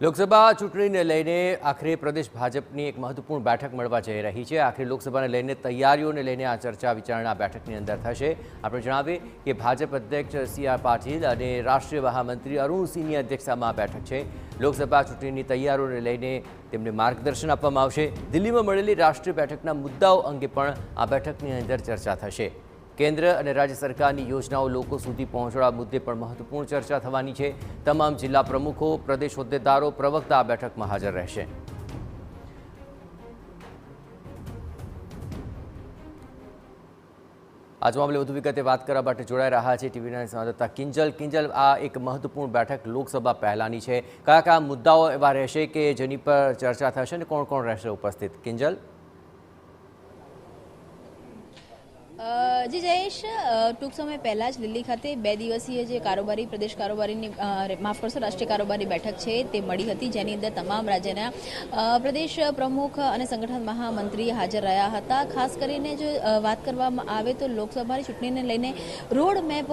લોકસભા ચૂંટણીને લઈને આખરે પ્રદેશ ભાજપની એક મહત્વપૂર્ણ બેઠક મળવા જઈ રહી છે। આખરે લોકસભાને લઈને તૈયારીઓને લઈને આ ચર્ચા વિચારણા આ બેઠકની અંદર થશે। આપણે જણાવીએ કે ભાજપ અધ્યક્ષ સી.આર. પાટીલ અને રાષ્ટ્રીય મહામંત્રી અરુણ સિંહની અધ્યક્ષતામાં આ બેઠક છે। લોકસભા ચૂંટણીની તૈયારીઓને લઈને તેમને માર્ગદર્શન આપવામાં આવશે। દિલ્હીમાં મળેલી રાષ્ટ્રીય બેઠકના મુદ્દાઓ અંગે પણ આ બેઠકની અંદર ચર્ચા થશે। કેન્દ્ર અને રાજ્ય સરકારની યોજનાઓ લોકો સુધી પહોંચવા મુદ્દે પણ મહત્વપૂર્ણ ચર્ચા થવાની છે। તમામ જિલ્લા પ્રમુખો, પ્રદેશ હોદ્દેદારો, પ્રવક્તા આ બેઠકમાં હાજર રહેશે। आज मामले વધુ વિગતે વાત કરવા માટે જોડાઈ રહ્યા છે ટીવી 9 સંવાદદાતા કિંજલ। આ એક મહત્વપૂર્ણ બેઠક લોકસભા પહેલાની છે। કયા કયા મુદ્દાઓ એવા રહેશે કે જેની પર ચર્ચા થશે અને કોણ કોણ રહેશે ઉપસ્થિત? કિંજલ। જી જયેશ, ટૂંક સમય પહેલાં જ દિલ્હી ખાતે 2 દિવસીય જે કારોબારી પ્રદેશ કારોબારીની માફ કરશો રાષ્ટ્રીય કારોબારી બેઠક છે તે મળી હતી, જેની અંદર તમામ રાજ્યના પ્રદેશ પ્રમુખ અને સંગઠન મહામંત્રી હાજર રહ્યા હતા। ખાસ કરીને જો વાત કરવામાં આવે તો લોકસભાની ચૂંટણીને લઈને રોડ મેપ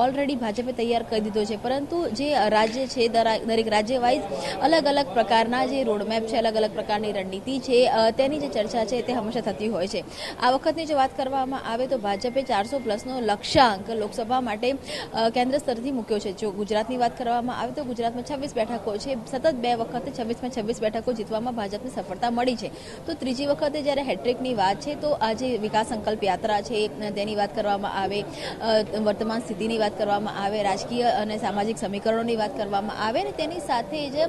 ઓલરેડી ભાજપે તૈયાર કરી દીધો છે, પરંતુ જે રાજ્ય છે દરેક રાજ્ય વાઇઝ અલગ અલગ પ્રકારના જે રોડ મેપ છે, અલગ અલગ પ્રકારની રણનીતિ છે, તેની જે ચર્ચા છે તે હંમેશા થતી હોય છે। આ વખતની જો વાત કરવામાં આવે તો ભાજપે 400+ લક્ષ્યાંક લોકસભા માટે કેન્દ્ર સ્તરથી મૂક્યો છે। જો ગુજરાતની વાત કરવામાં આવે તો ગુજરાતમાં 26 બેઠકો છે। સતત 2 વખતે 26 બેઠકો જીતવામાં ભાજપને સફળતા મળી છે। તો ત્રીજી વખતે જ્યારે હેટ્રિકની વાત છે તો આજે વિકાસ સંકલ્પ યાત્રા છે તેની વાત કરવામાં આવે, વર્તમાન સ્થિતિની વાત કરવામાં આવે, રાજકીય અને સામાજિક સમીકરણોની વાત કરવામાં આવે અને તેની સાથે જ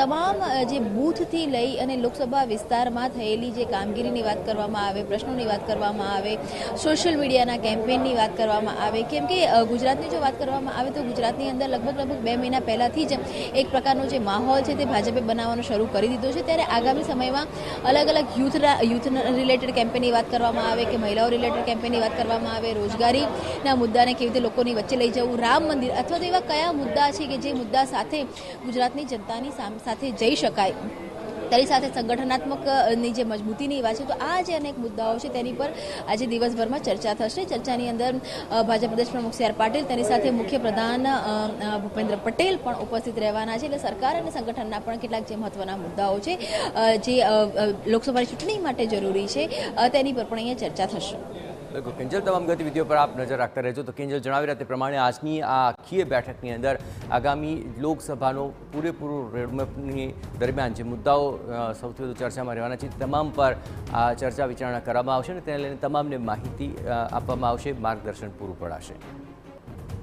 તમામ જે બૂથથી લઈ અને લોકસભા વિસ્તારમાં થયેલી જે કામગીરીની વાત કરવામાં આવે, પ્રશ્નોની વાત કરવામાં આવે, સોશિયલ મીડિયાના કેમ્પેઇનની વાત કરવામાં આવે। કેમ કે ગુજરાતની જો વાત કરવામાં આવે તો ગુજરાતની અંદર લગભગ 2 મહિના પહેલાંથી જ એક પ્રકારનો જે માહોલ છે તે ભાજપે બનાવવાનો શરૂ કરી દીધો છે। ત્યારે આગામી સમયમાં અલગ અલગ યુથ રિલેટેડ કેમ્પેઇનની વાત કરવામાં આવે કે મહિલાઓ રિલેટેડ કેમ્પેઇનની વાત કરવામાં આવે, રોજગારીના મુદ્દાને કેવી રીતે લોકોની વચ્ચે લઈ જવું, રામ મંદિર અથવા તો એવા કયા મુદ્દા છે કે જે મુદ્દા સાથે ગુજરાતની જનતાની સાથે જઈ શકાય, તેની સાથે સંગઠનાત્મકની જે મજબૂતીની વાત છે, તો આ જે અનેક મુદ્દાઓ છે તેની પર આજે દિવસભરમાં ચર્ચા થશે। ચર્ચાની અંદર ભાજપ પ્રદેશ પ્રમુખ સી.આર. પાટીલ, તેની સાથે મુખ્ય પ્રધાન ભૂપેન્દ્ર પટેલ પણ ઉપસ્થિત રહેવાના છે। એટલે સરકાર અને સંગઠનના પણ કેટલાક જે મહત્વના મુદ્દાઓ છે જે લોકસભાની ચૂંટણી માટે જરૂરી છે તેની પર પણ અહીંયા ચર્ચા થશે। બિલકુલ કિંજલ, તમામ ગતિવિધિઓ પર આપ નજર રાખતા રહેજો। તો કિંજલ જણાવી રહ્યા તે પ્રમાણે આજની આ આખી બેઠકની અંદર આગામી લોકસભાનો પૂરેપૂરું રોડમેપની દરમિયાન જે મુદ્દાઓ સૌથી વધુ ચર્ચામાં રહેવાના છે તમામ પર આ ચર્ચા વિચારણા કરવામાં આવશે અને તેને લઈને તમામને માહિતી આપવામાં આવશે, માર્ગદર્શન પૂરું પડાશે।